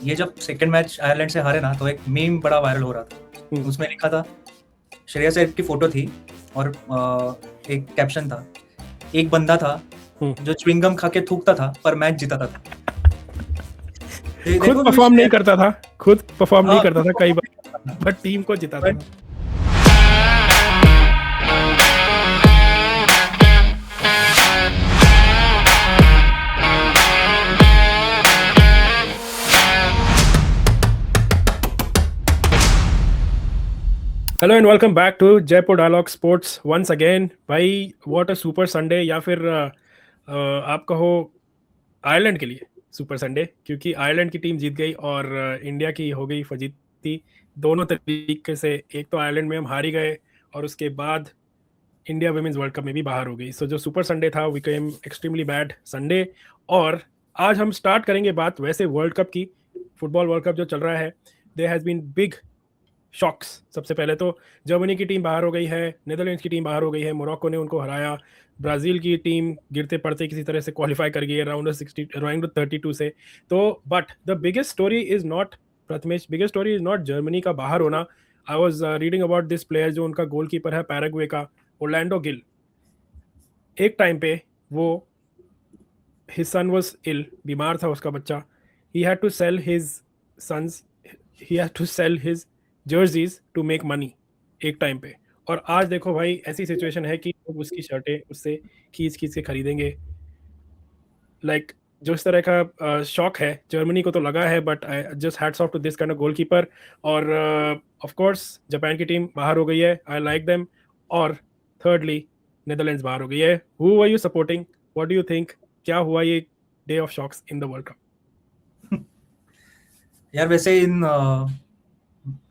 ये जब second match Ireland से हारे ना, तो एक मीम बड़ा वायरल हो रहा था। उसमें लिखा था, श्रेयस अय्यर की फोटो थी और एक कैप्शन था, एक बंदा था जो च्युइंगम खा के थूकता था पर मैच जिताता था। खुद परफॉर्म नहीं करता था, कई बार, बट टीम को जिताता था। Hello and welcome back to Jaipur dialogue sports once again. भाई व्हाट अ सुपर संडे, या फिर आप कहो आयरलैंड के लिए सुपर संडे, क्योंकि आयरलैंड की टीम जीत गई और इंडिया की हो गई फजीती दोनों तरीके से। एक तो आयरलैंड में हम हार ही गए और उसके बाद इंडिया वुमेन्स वर्ल्ड कप में भी बाहर हो गई। सो जो सुपर संडे था बिकेम एक्सट्रीमली बैड संडे। और आज हम स्टार्ट करेंगे बात वैसे वर्ल्ड कप की, फुटबॉल वर्ल्ड कप जो चल रहा है। There has been big shocks. सबसे पहले तो जर्मनी की टीम बाहर हो गई है, नीदरलैंड्स की टीम बाहर हो गई है, मोरक्को ने उनको हराया, ब्राजील की टीम गिरते पड़ते किसी तरह से क्वालिफाई कर गई है राउंड 32 से। तो but the biggest story is not, Prathamesh, biggest story is not Germany का बाहर होना। I was reading about this player जो उनका गोलकीपर है पैराग्वे का, ओरलैंडो गिल। एक टाइम पे वो, हिज सन वाज इल, बीमार था उसका बच्चा। He had to sell his sons, he had to sell his jerseys to make money एक टाइम पे। और आज देखो भाई, ऐसी सिचुएशन है कि लोग उसकी शर्टें उससे खींच खींच के खरीदेंगे। लाइक जो इस तरह का शौक है जर्मनी को तो लगा है, but I just hats off to this kind of goalkeeper. और ऑफ कोर्स जापान की टीम बाहर हो गई है, आई लाइक देम। और थर्डली नीदरलैंड्स बाहर हो गई है। Who are you supporting, what do you think, क्या हुआ ये day of shocks in the world cup? यार वैसे in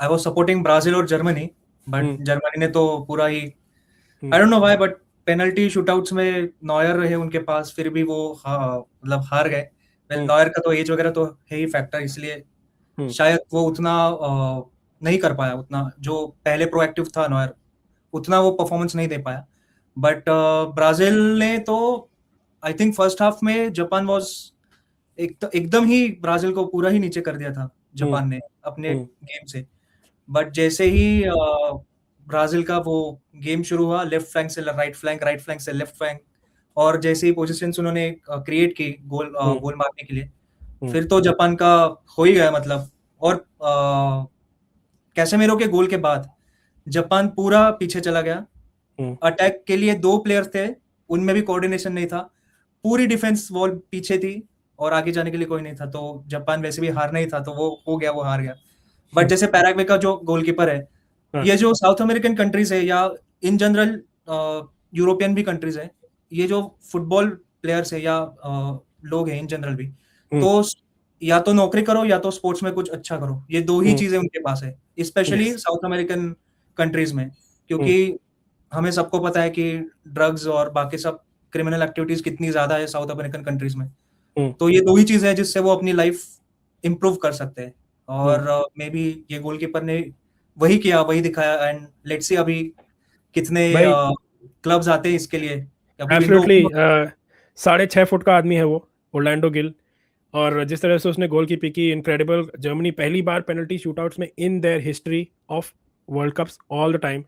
I was supporting Brazil और जर्मनी, बट जर्मनी ने तो पूरा ही, I don't know why, but penalty shootouts में नॉयर रहे उनके पास, फिर भी वो मतलब हार गए। वेल, नॉयर का तो एज वगैरह तो है ही फैक्टर, इसलिए शायद वो उतना नहीं कर पाया, उतना जो पहले प्रोएक्टिव था नॉयर, उतना वो परफॉर्मेंस नहीं दे पाया। बट ब्राजील ने तो आई थिंक फर्स्ट हाफ में जापान वाज एकदम ही ब्राजील को पूरा ही नीचे कर दिया था जापान ने अपने गेम से। बट जैसे ही ब्राजील का वो गेम शुरू हुआ, लेफ्ट फ्लैंक से राइट फ्लैंक, राइट फ्लैंक से लेफ्ट फ्लैंक, और जैसे ही पोजीशंस उन्होंने क्रिएट की गोल मारने के लिए, फिर तो जापान का हो ही गया मतलब। और कैसेमीरो के गोल के बाद जापान पूरा पीछे चला गया। अटैक के लिए 2 प्लेयर्स थे, उनमें भी कोऑर्डिनेशन नहीं था, पूरी डिफेंस वॉल पीछे थी और आगे जाने के लिए कोई नहीं था। तो जापान वैसे भी हारना ही था, तो वो हो गया, वो हार गया। बट जैसे पैराग्वे का जो गोलकीपर है, ये जो साउथ अमेरिकन कंट्रीज है या इन जनरल यूरोपियन भी कंट्रीज है, ये जो फुटबॉल प्लेयर्स है या लोग हैं इन जनरल भी, तो या तो नौकरी करो या तो स्पोर्ट्स में कुछ अच्छा करो, ये 2 ही चीजें उनके पास है, स्पेशली साउथ अमेरिकन कंट्रीज में। क्योंकि हमें सबको पता है कि ड्रग्स और बाकी सब क्रिमिनल एक्टिविटीज कितनी ज्यादा है साउथ अमेरिकन कंट्रीज में। तो ये 2 ही चीजें हैं जिससे वो अपनी लाइफ इंप्रूव कर सकते हैं, और मे बी ये गोलकीपर ने वही किया, वही दिखाया। एंड लेट्स सी अभी कितने क्लब्स आते हैं इसके लिए। एब्सोल्युटली 6.5 फुट का आदमी है वो, ओरलैंडो गिल। और जिस तरह से उसने गोलकीपिंग की, इनक्रेडिबल। जर्मनी पहली बार पेनल्टी शूटआउट्स में in their history of world cups all the time.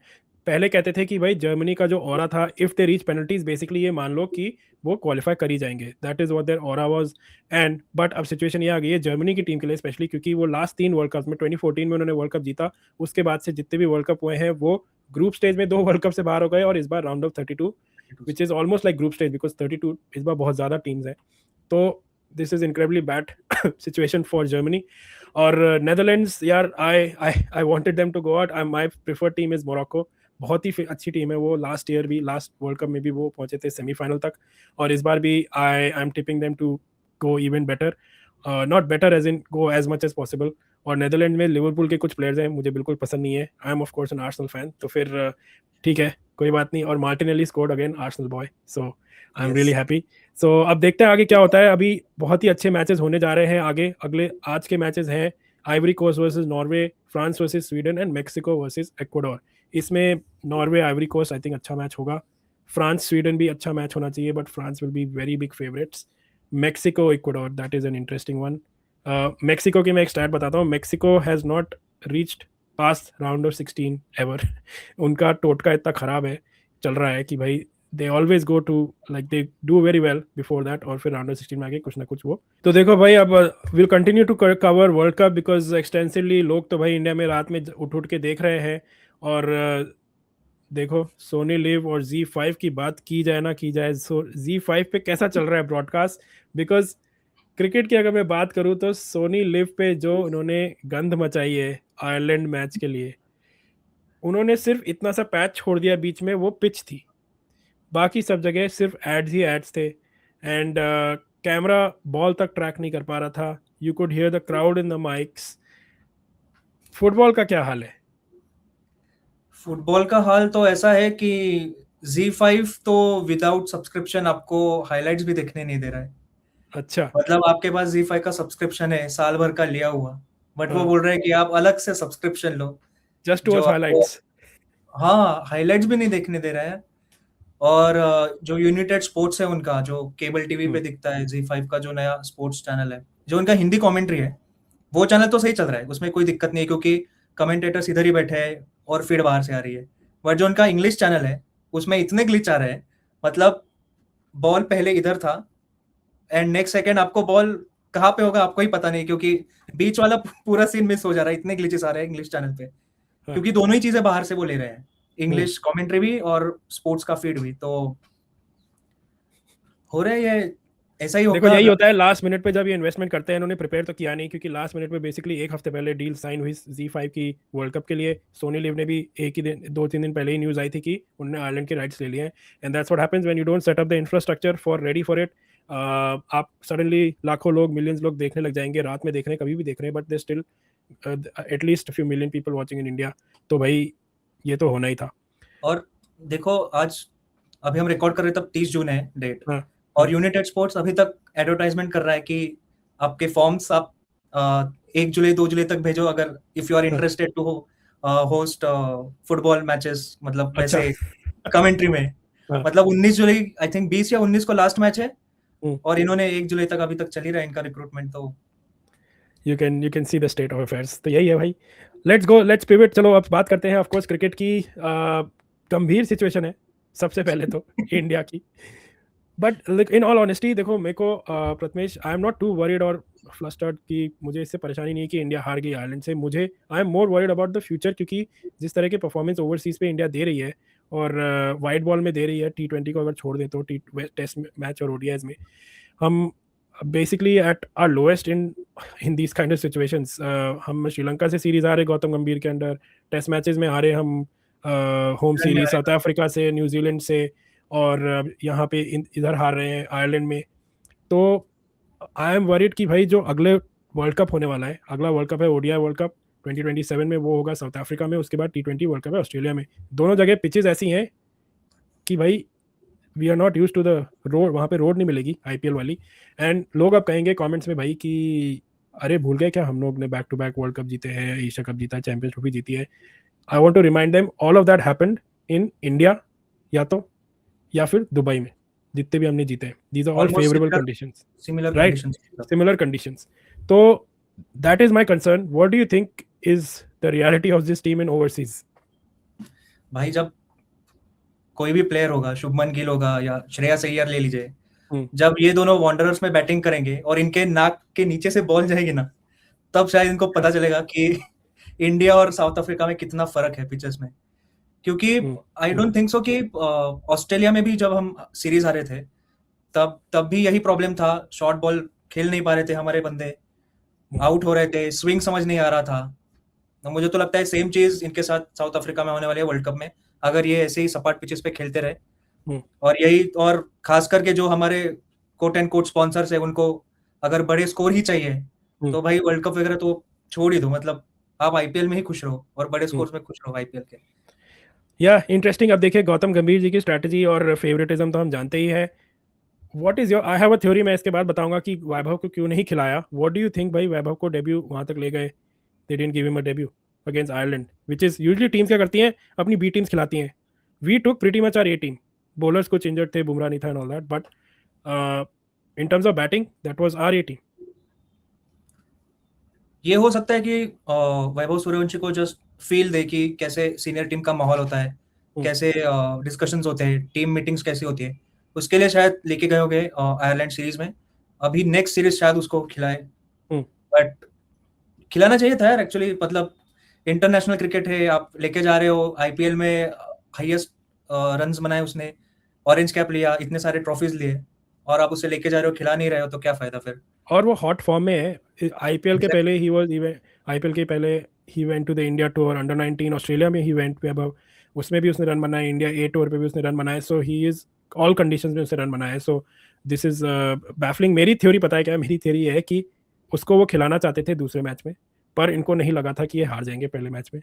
पहले कहते थे कि भाई जर्मनी का जो ऑरा था, if they reach penalties, basically ये मान लो कि वो क्वालिफाई कर ही जाएंगे, that is what their aura was. And but अब सिचुएशन ये आ गई है जर्मनी की टीम के लिए स्पेशली, क्योंकि वो लास्ट 3 वर्ल्ड कप में 2014 में उन्होंने वर्ल्ड कप जीता, उसके बाद से जितने भी वर्ल्ड कप हुए हैं वो ग्रुप स्टेज में 2 वर्ल्ड कप से बाहर हो गए, और इस बार round of 32, which is almost like group stage, because 32 इस बार बहुत ज्यादा टीम्स हैं। तो this is incredibly bad situation for Germany. और नेदरलैंड्स, यार I wanted them to go out. My preferred team is Morocco. बहुत ही अच्छी टीम है वो, लास्ट ईयर भी, लास्ट वर्ल्ड कप में भी वो पहुंचे थे सेमीफाइनल तक, और इस बार भी I am tipping them to go even better, not better as in go as much as possible. और नेदरलैंड में लिवरपूल के कुछ प्लेयर्स हैं, मुझे बिल्कुल पसंद नहीं है। I am of course an Arsenal fan, तो फिर ठीक है, कोई बात नहीं। और Martinelli scored again, Arsenal boy, so I am really happy. So अब देखते हैं आगे क्या होता है। अभी बहुत ही अच्छे मैचेस होने जा रहे हैं आगे। अगले आज के मैचेस हैं Ivory Coast versus Norway, France versus Sweden, and Mexico versus Ecuador. इसमें Norway Ivory Coast I think अच्छा मैच होगा। फ्रांस स्वीडन भी अच्छा मैच होना चाहिए, but France will be very big favourites. Mexico Ecuador, that is an interesting one. Mexico की मैं एक स्टैट बताता हूँ. Mexico has not reached past round of 16 ever. उनका टोटका इतना ख़राब है चल रहा है कि भाई they always go to like they do very well before that और फिर राउंड ऑफ 16 में आके कुछ ना कुछ वो. तो देखो भाई अब will continue to cover world cup because extensively लोग तो भाई इंडिया में रात में उठ उठ के देख रहे हैं. और देखो सोनी लिव और Z5 की बात की जाए ना की जाए, सो Z5 पे कैसा चल रहा है ब्रॉडकास्ट. बिकॉज क्रिकेट की अगर मैं बात करूँ तो सोनी लिव पे जो उन्होंने गंद मचाई है आयरलैंड मैच के लिए, उन्होंने सिर्फ इतना सा पैच छोड़ दिया बीच में, वो पिच थी. बाकी सब जगह सिर्फ एड्स ही एड्स थे. एंड कैमरा बॉल तक ट्रैक नहीं कर पा रहा था. You could hear the crowd in the mics. Football का क्या हाल है? फुटबॉल का हाल तो ऐसा है कि Z5 तो विदाउट सब्सक्रिप्शन आपको हाइलाइट्स भी देखने नहीं दे रहा है. अच्छा. मतलब आपके पास Z5 का सब्सक्रिप्शन है साल भर का लिया हुआ, बट वो हाँ. बोल रहे हैं कि आप अलग से सब्सक्रिप्शन लो जस्ट टू जो वॉच आपको, हाइलाइट्स. हाँ, हाइलाइट्स भी नहीं देखने दे रहा है. और जो यूनाइटेड स्पोर्ट्स है उनका, जो केबल टीवी पे दिखता है, Z5 का जो नया स्पोर्ट्स चैनल है, जो उनका हिंदी कमेंट्री है, वो चैनल तो सही चल रहा है, उसमें कोई दिक्कत नहीं है क्योंकि कमेंटेटर्स इधर ही बैठे हैं और फीड बाहर से आ रही है. बट जो उनका इंग्लिश चैनल है उसमें इतने ग्लिच आ रहे हैं, मतलब बॉल पहले इधर था एंड नेक्स्ट सेकंड आपको बॉल कहाँ पे होगा आपको ही पता नहीं, क्योंकि बीच वाला पूरा सीन मिस हो जा रहा है, इतने ग्लिचेस आ रहे हैं इंग्लिश चैनल पे, क्योंकि दोनों ही चीजें बाहर से वो ले रहे हैं, इंग्लिश कमेंट्री भी और स्पोर्ट्स का फीड भी. तो हो रहा है ये, ऐसा ही देखो होगा. यही होता है लास्ट मिनट पे जब ये इन्वेस्टमेंट करते हैं. इन्होंने प्रिपेयर तो किया नहीं क्योंकि लास्ट मिनट पे बेसिकली एक हफ्ते पहले डील साइन हुई Z5 की वर्ल्ड कप के लिए. सोनी लिव ने भी एक ही दिन 2-3 दिन पहले ही न्यूज़ आई थी कि उन्होंने आयरलैंड के राइट्स ले लिए हैं. And that's what happens when you don't set up the infrastructure for ready for it. आप सडनली लाखों लोग, मिलियंस लोग देखने लग जाएंगे. रात में देख रहे हैं, कभी भी देख रहे हैं, but they still at least few million people watching in India. तो भाई ये तो होना ही था. और देखो आज अभी हम रिकॉर्ड कर रहे हैं तब 30 जून है डेट, हाँ. और यूनाइटेड स्पोर्ट्स अभी तक एडवर्टाइजमेंट कर रहा है कि आपके फॉर्म्स आप 1 जुलाई 2 जुलाई तक भेजो अगर if you are interested to host football matches, मतलब अच्छा. वैसे कमेंट्री में. हाँ. मतलब 19 जुलाई आई थिंक 20 या 19 को लास्ट मैच है, हम्म. और इन्होंने 1 जुलाई तक अभी तक चल ही रहा है इनका रिक्रूटमेंट. तो you can see the state of affairs. तो यही है भाई. Let's pivot. चलो अब बात करते हैं ऑफ कोर्स क्रिकेट की. गंभीर सिचुएशन है सबसे पहले तो इंडिया की. बट इन ऑल ऑनेस्टी देखो मेरे को Prathamesh, I am not to worried और फ्लस्टर्ड कि मुझे इससे परेशानी नहीं है कि इंडिया हार गई आयरलैंड से. मुझे I am more worried about the future, क्योंकि जिस तरह के परफॉर्मेंस ओवरसीज पे इंडिया दे रही है और वाइट बॉल में दे रही है, T20 को अगर छोड़ दे तो टेस्ट मैच और ODIs में हम basically at are lowest in these kind of situations. हम श्रीलंका से सीरीज हारे गौतम गंभीर के अंडर. टेस्ट मैचेस में हारे हम होम सीरीज साउथ अफ्रीका से, न्यूजीलैंड से, और यहाँ पे इधर हार रहे हैं आयरलैंड में. तो आई एम वरीड कि भाई जो अगले वर्ल्ड कप होने वाला है, अगला वर्ल्ड कप है ODI वर्ल्ड कप 2027 में, वो होगा साउथ अफ्रीका में. उसके बाद T20 वर्ल्ड कप है ऑस्ट्रेलिया में. दोनों जगह पिचेस ऐसी हैं कि भाई we are not use to the road. वहाँ पे रोड नहीं मिलेगी IPL वाली. एंड लोग अब कहेंगे कमेंट्स में भाई कि अरे भूल गए क्या हम लोग ने back to back world cup जीते हैं, एशिया कप जीता है, चैंपियंस ट्रॉफी जीती है. I want to remind them all of that happened in India या फिर दुबई में, जितने भी हमने जीते हैं. These are all favourable conditions, right? Similar conditions. तो that is my concern. What do you think is the reality of this team in overseas? भाई जब कोई भी प्लेयर होगा, शुभमन गिल होगा या श्रेयस अय्यर ले लीजिए, जब ये दोनों वॉन्डरर्स में बैटिंग करेंगे और इनके नाक के नीचे से बॉल जाएगी ना, तब शायद इनको पता चलेगा कि इंडिया और साउथ अफ्रीका में कितना फर्क है पिचेस में. क्योंकि आई डोंट थिंक सो कि ऑस्ट्रेलिया में भी जब हम सीरीज हारे थे तब भी यही प्रॉब्लम था. शॉर्ट बॉल खेल नहीं पा रहे थे हमारे बंदे, आउट हो रहे थे, स्विंग समझ नहीं आ रहा था. तो मुझे तो लगता है सेम चीज इनके साथ साउथ अफ्रीका में होने वाली है वर्ल्ड कप में, अगर ये ऐसे ही सपाट पिचेस पे खेलते रहे. और खास करके जो हमारे कोट एंड कोट स्पॉन्सर्स है, उनको अगर बड़े स्कोर ही चाहिए तो भाई वर्ल्ड कप वगैरह तो छोड़ ही दो. मतलब आप IPL में ही खुश रहो और बड़े स्कोर्स में खुश रहो IPL के. या इंटरेस्टिंग. अब देखिए गौतम गंभीर जी की स्ट्रैटेजी और फेवरेटिज्म तो हम जानते ही है. What is your, I have a theory, मैं इसके बाद बताऊंगा कि वैभव को क्यों नहीं खिलाया. व्हाट डू यू थिंक भाई? वैभव को डेब्यू वहां तक ले गए, they didn't give him a debut against Ireland, which is usually teams क्या करती हैं, अपनी B टीम्स खिलाती हैं. We took pretty much our A team. Bowlers कुछ इंजर्ड थे, बुमराह नहीं था and all that, but in terms of batting that was our A team. ये हो सकता है कि वैभव सूर्यवंशी को जस्ट फील दे कि कैसे सीनियर टीम का माहौल होता है, कैसे डिस्कशंस होते हैं, टीम मीटिंग्स कैसी होती है, उसके लिए शायद लेके गए होंगे आयरलैंड सीरीज में। अभी नेक्स्ट सीरीज शायद उसको खिलाए, बट खिलाना चाहिए था यार एक्चुअली। मतलब इंटरनेशनल क्रिकेट है, आप लेके जा रहे हो, आईपीएल में हाईएस्ट रन्स बनाए उसने, ऑरेंज कैप लिया, इतने सारे ट्रॉफीज लिए, और आप उसे लेके जा रहे हो, खिला नहीं रहे हो, तो क्या फायदा फिर। और वो हॉट फॉर्म में है। आईपीएल के पहले ही वाज इवन, आईपीएल के पहले ही went to the India tour under 19 Australia में ही वेंट अबव, उसमें भी उसने रन बनाए, इंडिया ए टूर पे भी उसने रन बनाए, सो ही इज ऑल कंडीशंस में उसने रन बनाए। सो दिस इज बैफलिंग। मेरी थ्योरी पता है क्या है? मेरी थ्योरी है कि उसको वो खिलाना चाहते थे दूसरे मैच में, पर इनको नहीं लगा था कि ये हार जाएंगे पहले मैच में।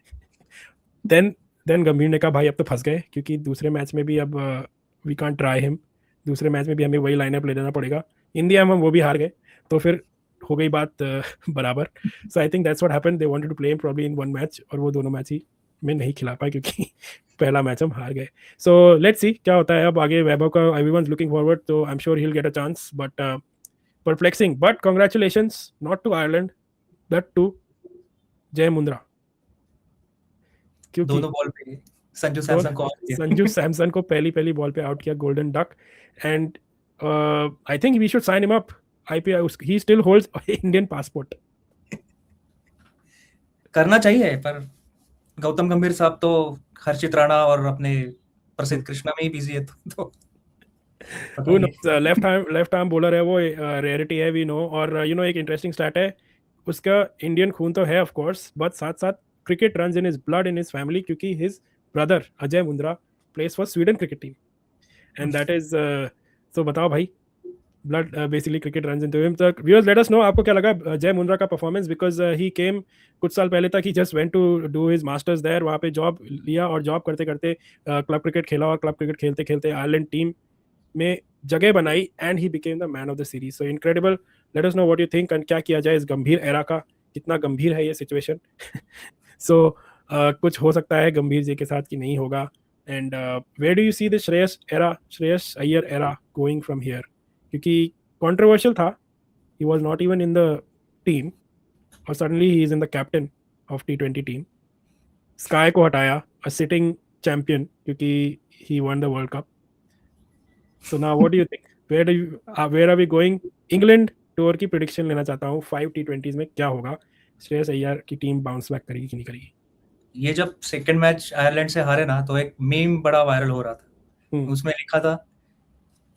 देन गंभीर ने कहा भाई अब तो फंस गए, क्योंकि दूसरे मैच में भी अब वी कांट ट्राई हिम, दूसरे मैच में भी हमें वही लाइनअप ले लेना पड़ेगा। इन दी एंड हम वो भी हार गए, तो फिर हो गई बात बराबर। So I think that's what happened, they wanted to play him probably in one match, और वो दोनों मैच ही में नहीं खिला पाए क्योंकि पहला मैच हम हार गए। सो लेट्स सी क्या होता है अब आगे। वैभव का एवरीवनस लुकिंग फॉरवर्ड, तो I am sure he will get a chance, but perplexing, but congratulations not to Ireland but to Jay Mundra, क्योंकि दोनों बॉल पे संजू सैमसन को out किया। संजू सैमसन को पहली बॉल पे आउट किया, golden duck. And I think we should sign him up IPL, he still holds Indian passport. करना चाहिए, पर गौतम गंभीर साहब तो हर्षित राणा और अपने प्रसिद्ध कृष्णा में ही बिजी है, तो Who knows, left arm bowler है वो, रेयरिटी है, वी नो। और यू नो एक इंटरेस्टिंग स्टैट है, उसका इंडियन खून तो है ऑफ कोर्स, बट साथ साथ cricket runs in his blood in his family, क्योंकि his brother Ajay Mundra plays for Sweden cricket team, and that is so बताओ भाई, blood basically cricket runs into him. तो व्यूअर्स लेट अस नो आपको क्या लगा अजय मुंद्रा का परफॉर्मेंस, बिकॉज ही केम कुछ साल पहले तक ही just went to do his masters there, वहाँ पे जॉब लिया, और जॉब करते करते क्लब क्रिकेट खेला, और क्लब क्रिकेट खेलते खेलते आयरलैंड टीम में जगह बनाई, and he became the man of the series. So incredible. Late us know what you think, and क्या किया जाए इस गंभीर एरा का, कितना गंभीर है ये सिचुएशन। सो कुछ हो सकता है गंभीर जी के साथ कि नहीं होगा, and where do you see the Shreyas era, Shreyas Iyer era going from here, क्योंकि कंट्रोवर्शियल था, he was not even in the team, और suddenly he is in the captain of टी20 टीम। स्काई को हटाया, अ सिटिंग चैंपियन, क्योंकि he won the world cup. So now what do you think? Where are we going? England tour की prediction लेना चाहता हूँ, 5 T20s में क्या होगा, श्रेयस अय्यर की टीम बाउंस बैक करेगी कि नहीं करेगी? ये जब सेकंड मैच आयरलैंड से हारे ना, तो एक मीम बड़ा वायरल हो रहा था, उसमें लिखा था,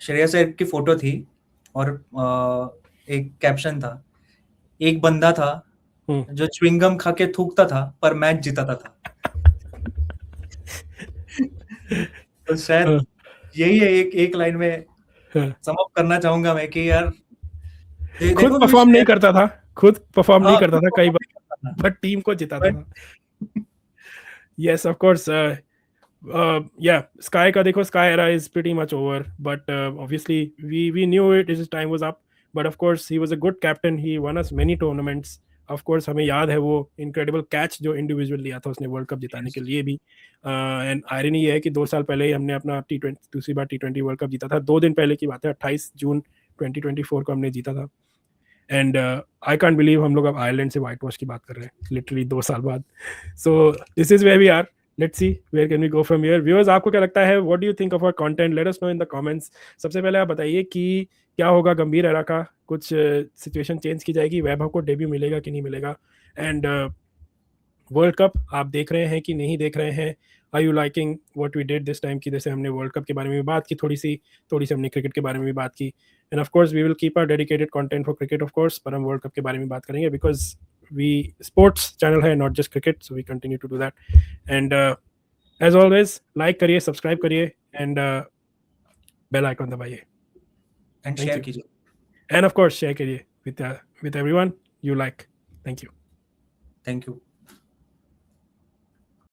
श्रेयस अय्यर की फोटो थी और एक कैप्शन था, एक बंदा था जो च्युइंगम खा के थूकता था पर मैच जीताता था। तो शायद यही है, एक लाइन में सम अप करना चाहूंगा मैं कि यार खुद परफॉर्म नहीं करता था, कई बार, बट टीम को जिताता था। Yes of course. yeah, Sky का देखो, Sky era is pretty much over, but obviously we knew it, his time was up, but of course he was a good captain, he won us many tournaments. of course हमें याद है वो incredible catch जो individual लिया था उसने world cup जिताने के लिए भी, एंड आयरनी ये है कि 2 साल पहले ही हमने अपना दूसरी बार T20 वर्ल्ड कप जीता था, 2 दिन पहले की बात है, 28 जून 2024 को हमने जीता था। एंड आई कांट बिलीव हम लोग अब आयरलैंड से व्हाइट वॉश की बात कर रहे हैं लिटरली 2 साल बाद। So this is where we are, let's see where can we go from here. viewers आपको क्या लगता है, what do you think of our content, let us know in the comments. सबसे पहले आप बताइए कि क्या होगा गंभीर एरा का, कुछ सिचुएशन चेंज की जाएगी, वैभव को डेब्यू मिलेगा कि नहीं मिलेगा, एंड वर्ल्ड कप आप देख रहे हैं कि नहीं देख रहे हैं, are you liking what we did this time, की जैसे हमने वर्ल्ड कप के बारे में भी बात की, थोड़ी सी हमने क्रिकेट के बारे में भी बात की, and of course we will keep our dedicated content for cricket of course, पर हम वर्ल्ड कप के बारे में बात करेंगे बिकॉज we sports channel है, not just cricket, so we continue to do that. And as always like करिए, subscribe करिए, and bell icon दबाइए, and share कीजिए, and of course share करिए with everyone you like. Thank you.